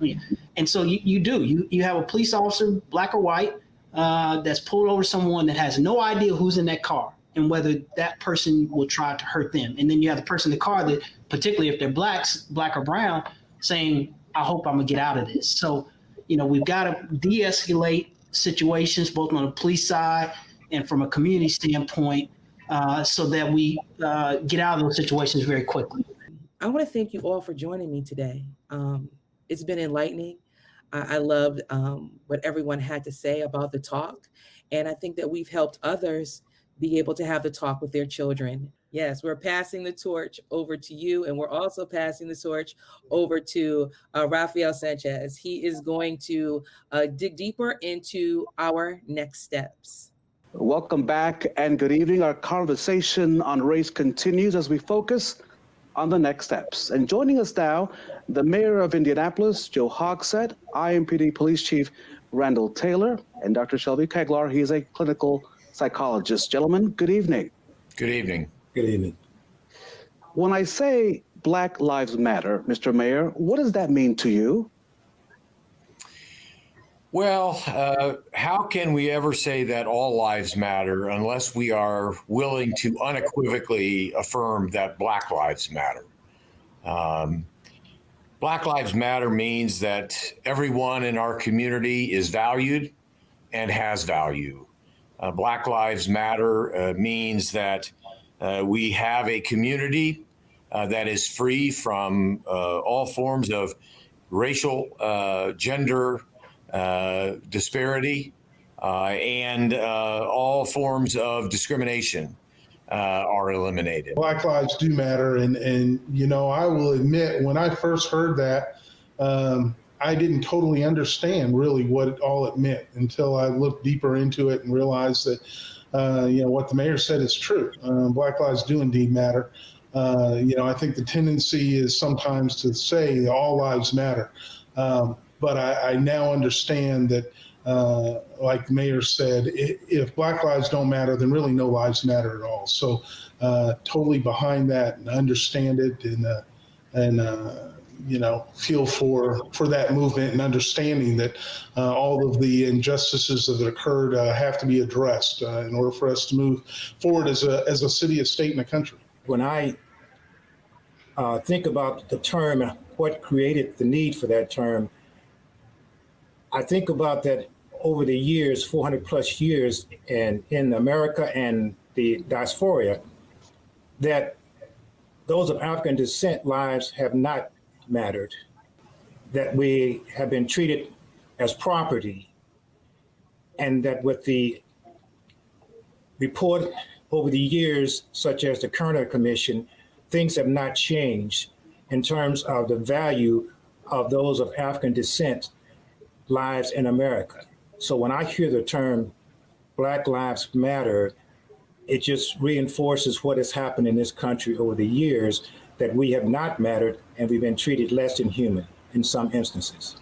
And so you have a police officer, black or white, that's pulled over someone that has no idea who's in that car and whether that person will try to hurt them. And then you have the person in the car that particularly if they're black or brown, saying, I hope I'm gonna get out of this. So, we've got to de-escalate situations, both on the police side and from a community standpoint, so that we get out of those situations very quickly. I want to thank you all for joining me today. It's been enlightening. I loved what everyone had to say about the talk. And I think that we've helped others be able to have the talk with their children. Yes, we're passing the torch over to you. And we're also passing the torch over to Rafael Sanchez. He is going to dig deeper into our next steps. Welcome back and good evening. Our conversation on race continues as we focus on the next steps. And joining us now, the mayor of Indianapolis, Joe Hogsett, IMPD Police Chief Randal Taylor, and Dr. Shelby Keglar. He is a clinical psychologist. Gentlemen, good evening. Good evening. Good evening. When I say Black Lives Matter, Mr. Mayor, what does that mean to you? Well, how can we ever say that all lives matter unless we are willing to unequivocally affirm that Black lives matter? Black Lives Matter means that everyone in our community is valued and has value. Black Lives Matter means that we have a community that is free from all forms of racial, gender, disparity, and all forms of discrimination are eliminated. Black lives do matter. And I will admit, when I first heard that, I didn't totally understand really what all it meant until I looked deeper into it and realized that, what the mayor said is true. Black lives do indeed matter. I think the tendency is sometimes to say all lives matter. But I now understand that, like the mayor said, if Black lives don't matter, then really no lives matter at all. So totally behind that and understand it and feel for that movement and understanding that all of the injustices that occurred have to be addressed in order for us to move forward as a city, a state, and a country. When I think about the term, what created the need for that term, I think about that over the years, 400 plus years, and in America and the diaspora, that those of African descent lives have not mattered, that we have been treated as property, and that with the report over the years, such as the Kerner Commission, things have not changed in terms of the value of those of African descent lives in America. So when I hear the term Black Lives Matter, it just reinforces what has happened in this country over the years, that we have not mattered and we've been treated less than human in some instances.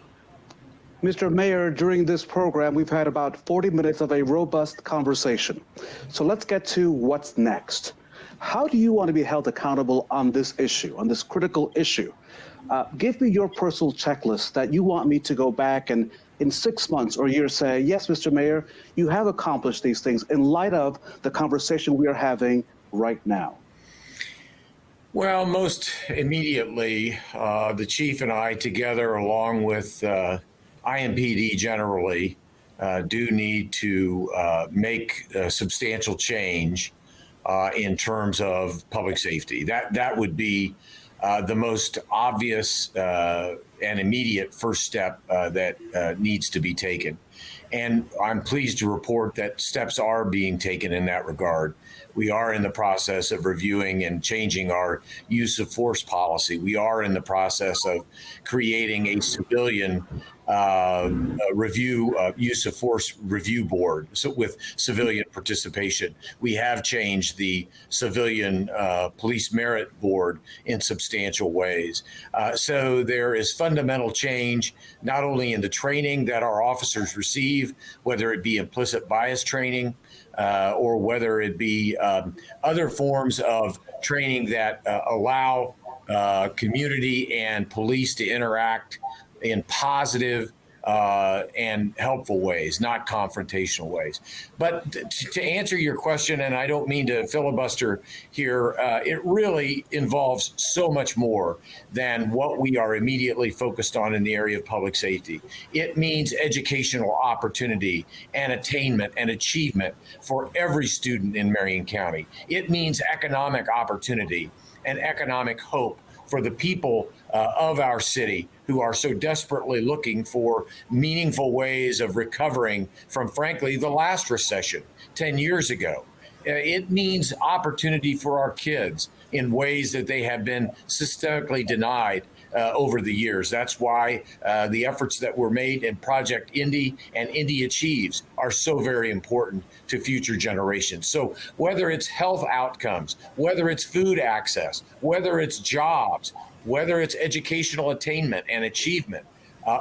Mr. Mayor, during this program, we've had about 40 minutes of a robust conversation. So let's get to what's next. How do you want to be held accountable on this issue, on this critical issue? Give me your personal checklist that you want me to go back and in 6 months or a year say, yes, Mr. Mayor, you have accomplished these things in light of the conversation we are having right now. Well, most immediately, the chief and I together, along with IMPD generally, do need to make a substantial change in terms of public safety. That would be the most obvious and immediate first step that needs to be taken. And I'm pleased to report that steps are being taken in that regard. We are in the process of reviewing and changing our use of force policy. We are in the process of creating a civilian use of force review board, so with civilian participation. We have changed the civilian police merit board in substantial ways. So there is fundamental change, not only in the training that our officers receive, whether it be implicit bias training, or whether it be other forms of training that allow community and police to interact in positive, and helpful ways, not confrontational ways. But to answer your question, and I don't mean to filibuster here, it really involves so much more than what we are immediately focused on in the area of public safety. It means educational opportunity and attainment and achievement for every student in Marion County. It means economic opportunity and economic hope for the people of our city who are so desperately looking for meaningful ways of recovering from, frankly, the last recession 10 years ago. It means opportunity for our kids in ways that they have been systemically denied over the years. That's why the efforts that were made in Project Indy and Indy Achieves are so very important to future generations. So whether it's health outcomes, whether it's food access, whether it's jobs, whether it's educational attainment and achievement,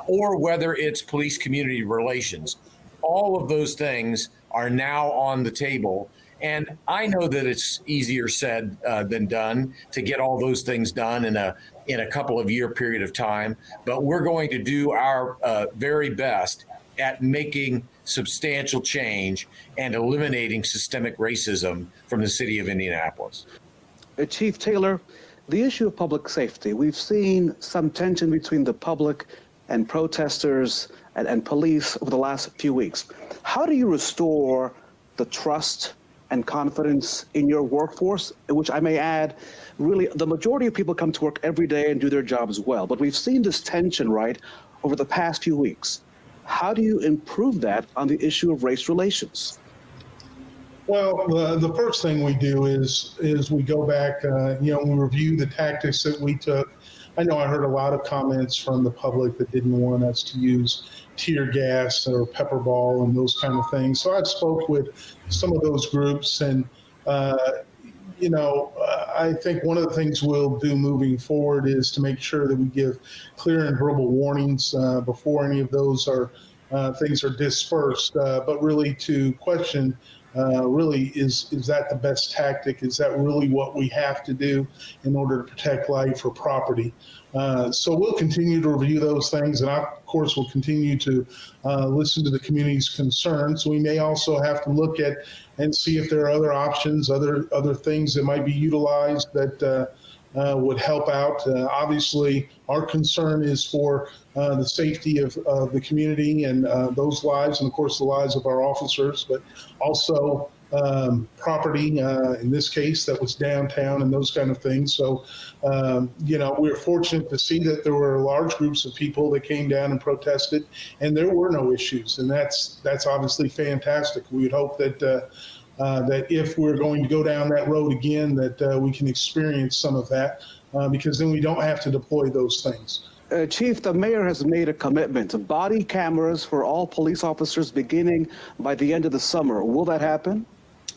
or whether it's police community relations, all of those things are now on the table. And I know that it's easier said than done to get all those things done in a couple of year period of time, but we're going to do our very best at making substantial change and eliminating systemic racism from the city of Indianapolis. Chief Taylor, the issue of public safety, we've seen some tension between the public and protesters and police over the last few weeks. How do you restore the trust and confidence in your workforce, which I may add, really the majority of people come to work every day and do their jobs well, but we've seen this tension, right, over the past few weeks. How do you improve that on the issue of race relations? Well, the first thing we do is we go back, we review the tactics that we took. I know I heard a lot of comments from the public that didn't want us to use tear gas or pepper ball and those kind of things. So I spoke with some of those groups, and I think one of the things we'll do moving forward is to make sure that we give clear and verbal warnings before any of those things are dispersed, but really to question really, is that the best tactic? Is that really what we have to do in order to protect life or property? So we'll continue to review those things, and of course we'll continue to listen to the community's concerns. We may also have to look at and see if there are other options, other things that might be utilized that would help out. Obviously, our concern is for the safety of the community and those lives, and of course the lives of our officers, but also property, in this case, that was downtown and those kind of things. So, we're fortunate to see that there were large groups of people that came down and protested, and there were no issues, and that's obviously fantastic. We would hope that that if we're going to go down that road again, that we can experience some of that, because then we don't have to deploy those things. Chief, the mayor has made a commitment to body cameras for all police officers beginning by the end of the summer. Will that happen?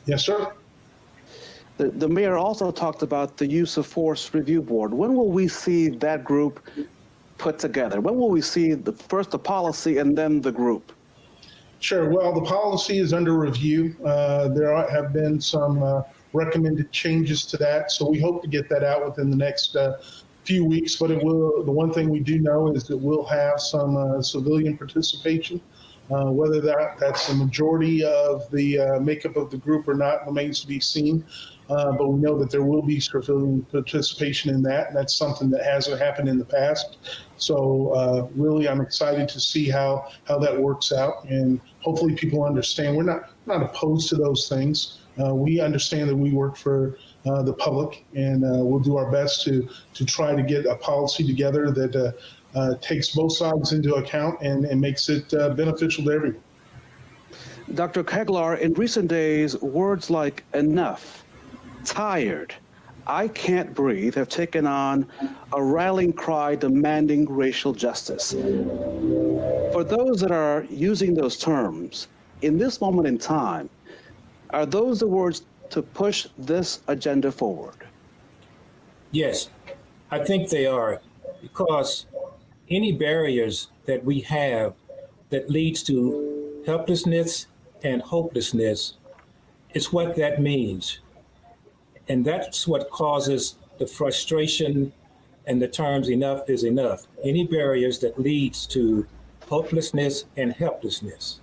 Yes, sir. The mayor also talked about the use of force review board. When will we see that group put together? When will we see first the policy and then the group? Sure. Well, the policy is under review. There have been some recommended changes to that, so we hope to get that out within the next few weeks. But it will. The one thing we do know is that we'll have some civilian participation. Whether that's the majority of the makeup of the group or not remains to be seen. But we know that there will be civilian participation in that, and that's something that hasn't happened in the past. So really, I'm excited to see how that works out, and hopefully people understand we're not opposed to those things. We understand that we work for the public, and we'll do our best to try to get a policy together that takes both sides into account and makes it beneficial to everyone. Dr. Keglar, in recent days, words like enough, tired, I can't breathe have taken on a rallying cry demanding racial justice. For those that are using those terms, in this moment in time, are those the words to push this agenda forward? Yes, I think they are, because any barriers that we have that leads to helplessness and hopelessness is what that means. And that's what causes the frustration and the terms enough is enough. Any barriers that leads to hopelessness, and helplessness.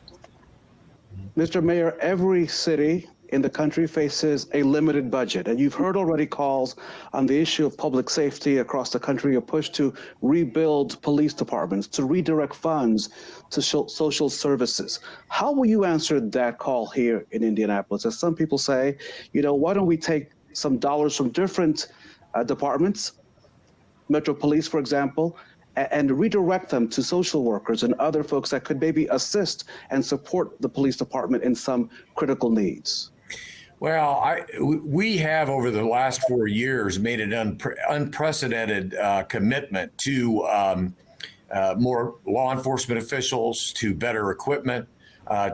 Mr. Mayor, every city in the country faces a limited budget, and you've heard already calls on the issue of public safety across the country, a push to rebuild police departments, to redirect funds to social services. How will you answer that call here in Indianapolis? As some people say, why don't we take some dollars from different departments, Metro Police, for example, and redirect them to social workers and other folks that could maybe assist and support the police department in some critical needs? Well, we have over the last 4 years made an unprecedented commitment to more law enforcement officials, to better equipment,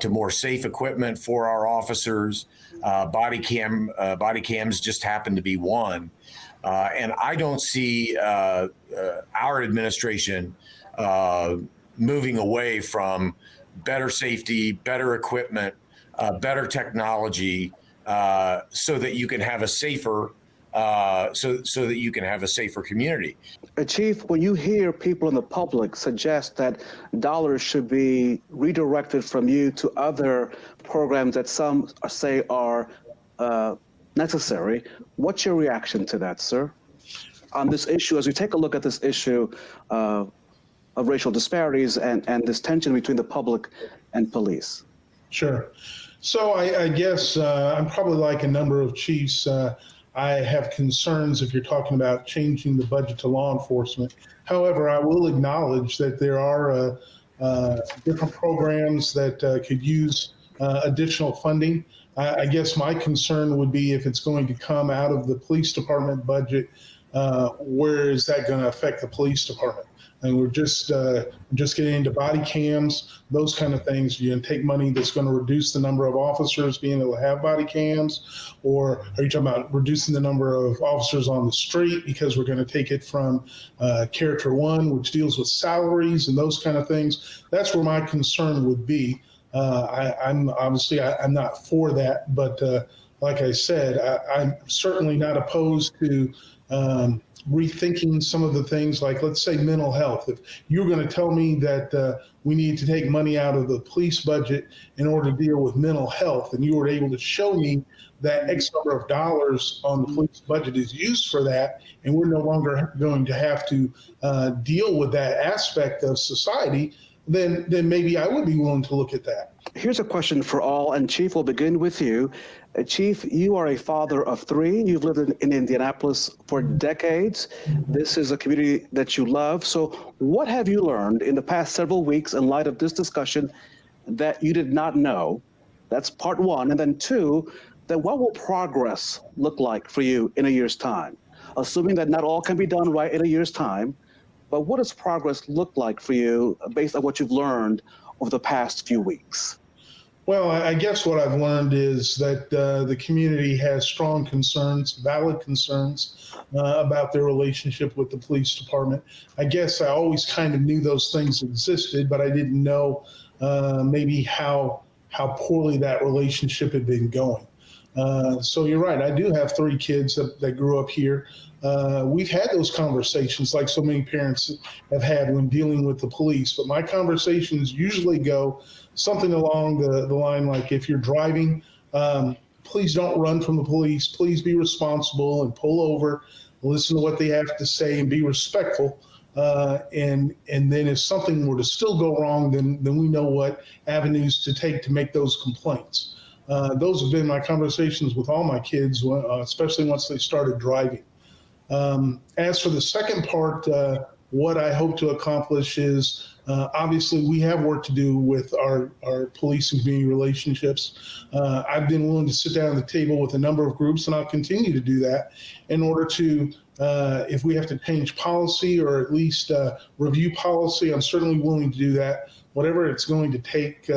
to more safe equipment for our officers. Body cams just happen to be one. And I don't see our administration moving away from better safety, better equipment, better technology, so that you can have a safer community. Chief, when you hear people in the public suggest that dollars should be redirected from you to other programs that some say are necessary, what's your reaction to that, sir? On this issue, as we take a look at this issue of racial disparities and this tension between the public and police. Sure. So I guess I'm probably like a number of chiefs. I have concerns if you're talking about changing the budget to law enforcement. However, I will acknowledge that there are different programs that could use additional funding. I guess my concern would be if it's going to come out of the police department budget, where is that going to affect the police department? And we're just getting into body cams, those kind of things. You're going to take money that's going to reduce the number of officers being able to have body cams, or are you talking about reducing the number of officers on the street because we're going to take it from Character 1, which deals with salaries and those kind of things? That's where my concern would be. I'm not for that, but like I said, I'm certainly not opposed to rethinking some of the things, like let's say mental health. If you're going to tell me that we need to take money out of the police budget in order to deal with mental health, and you were able to show me that X number of dollars on the police budget is used for that, and we're no longer going to have to deal with that aspect of society, then maybe I would be willing to look at that. Here's a question for all, and Chief, we'll begin with you. Chief, you are a father of 3. You've lived in Indianapolis for decades. This is a community that you love. So what have you learned in the past several weeks in light of this discussion that you did not know? That's part 1. And then 2, that what will progress look like for you in a year's time? Assuming that not all can be done right in a year's time, but what does progress look like for you based on what you've learned over the past few weeks? Well, I guess what I've learned is that the community has strong concerns, valid concerns about their relationship with the police department. I guess I always kind of knew those things existed, but I didn't know maybe how poorly that relationship had been going. So you're right, I do have 3 kids that grew up here. We've had those conversations like so many parents have had when dealing with the police, but my conversations usually go something along the line like, if you're driving, please don't run from the police, please be responsible and pull over, listen to what they have to say and be respectful. And then if something were to still go wrong, then we know what avenues to take to make those complaints. Those have been my conversations with all my kids, especially once they started driving. As for the second part, what I hope to accomplish is, obviously we have work to do with our police and community relationships. I've been willing to sit down at the table with a number of groups, and I'll continue to do that in order to, if we have to change policy or at least review policy, I'm certainly willing to do that, whatever it's going to take,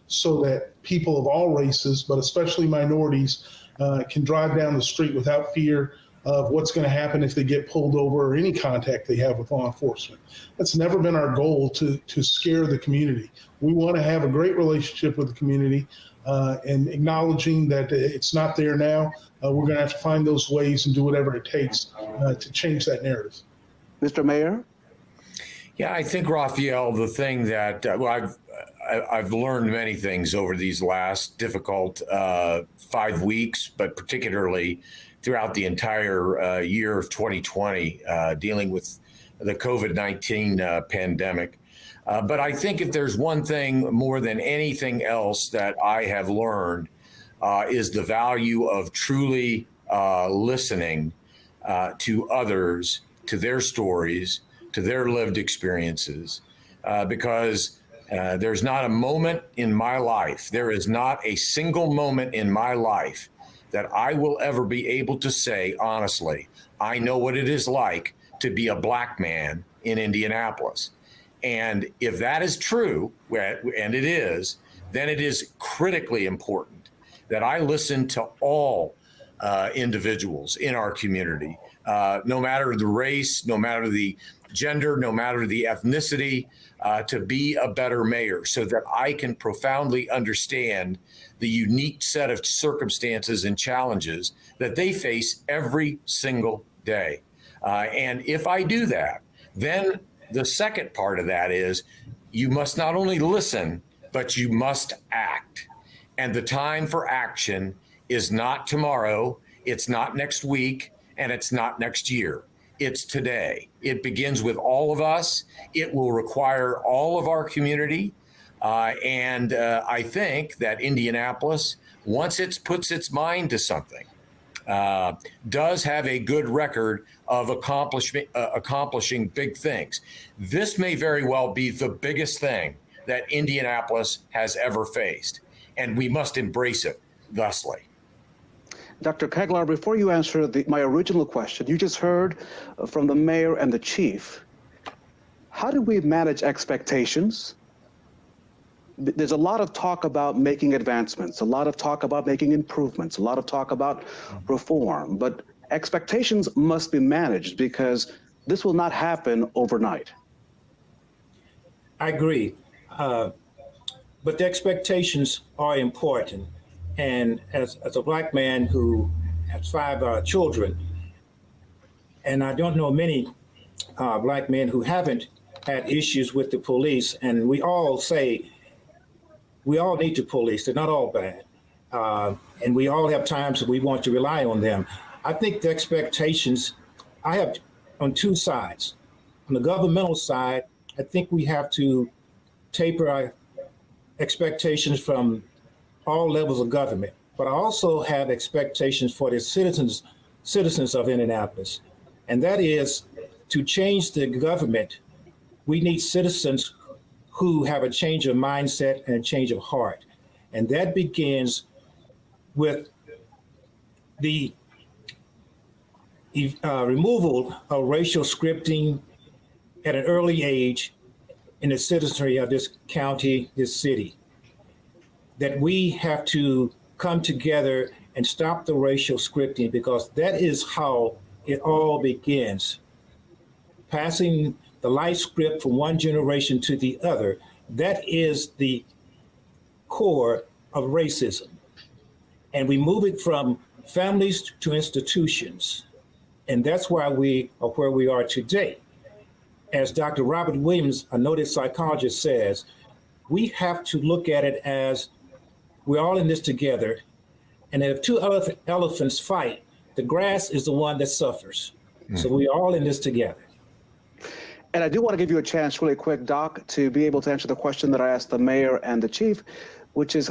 so that people of all races, but especially minorities, can drive down the street without fear of what's going to happen if they get pulled over or any contact they have with law enforcement. That's never been our goal, to scare the community. We want to have a great relationship with the community, and acknowledging that it's not there now, we're going to have to find those ways and do whatever it takes to change that narrative. Mr. Mayor? Yeah, I think, Raphael, the thing that I've learned many things over these last difficult 5 weeks, but particularly throughout the entire year of 2020, dealing with the COVID-19 pandemic. But I think if there's one thing more than anything else that I have learned is the value of truly listening to others, to their stories, to their lived experiences, because there's not a moment in my life, there is not a single moment in my life that I will ever be able to say, honestly, I know what it is like to be a Black man in Indianapolis. And if that is true, and it is, then it is critically important that I listen to all individuals in our community, no matter the race, no matter the gender, no matter the ethnicity, to be a better mayor so that I can profoundly understand the unique set of circumstances and challenges that they face every single day. And if I do that, then the second part of that is you must not only listen, but you must act. And the time for action is not tomorrow, it's not next week, and it's not next year. It's today. It begins with all of us. It will require all of our community. And I think that Indianapolis, once it puts its mind to something, does have a good record of accomplishing big things. This may very well be the biggest thing that Indianapolis has ever faced, and we must embrace it thusly. Dr. Keglar, before you answer my original question, you just heard from the mayor and the chief. How do we manage expectations? There's a lot of talk about making advancements, a lot of talk about making improvements, a lot of talk about reform, but expectations must be managed because this will not happen overnight. I agree. But the expectations are important. And as a Black man who has 5 children, and I don't know many Black men who haven't had issues with the police, and we all say we all need the police. They're not all bad. And we all have times that we want to rely on them. I think the expectations, I have on two sides. On the governmental side, I think we have to taper our expectations from all levels of government, but I also have expectations for the citizens of Indianapolis. And that is to change the government, we need citizens who have a change of mindset and a change of heart. And that begins with the removal of racial scripting at an early age in the citizenry of this county, this city. That we have to come together and stop the racial scripting, because that is how it all begins. Passing the life script from one generation to the other, that is the core of racism. And we move it from families to institutions. And that's why we are where we are today. As Dr. Robert Williams, a noted psychologist, says, we have to look at it as we're all in this together. And if two elephants fight, the grass is the one that suffers. So we're all in this together. And I do want to give you a chance really quick, Doc, to be able to answer the question that I asked the mayor and the chief, which is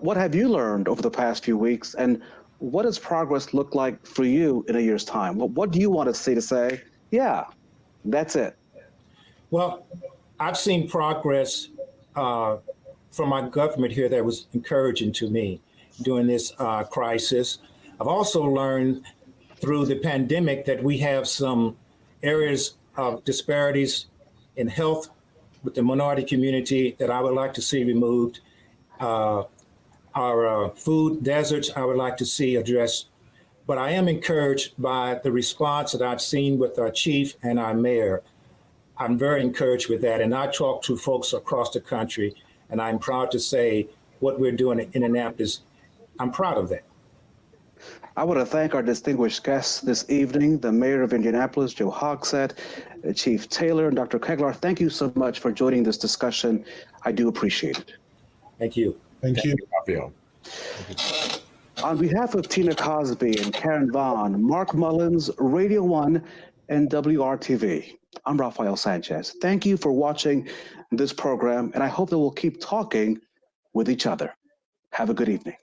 what have you learned over the past few weeks? And what does progress look like for you in a year's time? What do you want to see to say, yeah, that's it? Well, I've seen progress from my government here that was encouraging to me during this crisis. I've also learned through the pandemic that we have some areas of disparities in health with the minority community that I would like to see removed. Our food deserts I would like to see addressed. But I am encouraged by the response that I've seen with our chief and our mayor. I'm very encouraged with that. And I talk to folks across the country, and I'm proud to say what we're doing in Indianapolis, I'm proud of that. I want to thank our distinguished guests this evening, the Mayor of Indianapolis, Joe Hogsett, Chief Taylor, and Dr. Keglar. Thank you so much for joining this discussion. I do appreciate it. Thank you. Thank you. Raphael. On behalf of Tina Cosby and Karen Vaughn, Marc Mullins, Radio 1, and WRTV, I'm Rafael Sanchez. Thank you for watching this program, and I hope that we'll keep talking with each other. Have a good evening.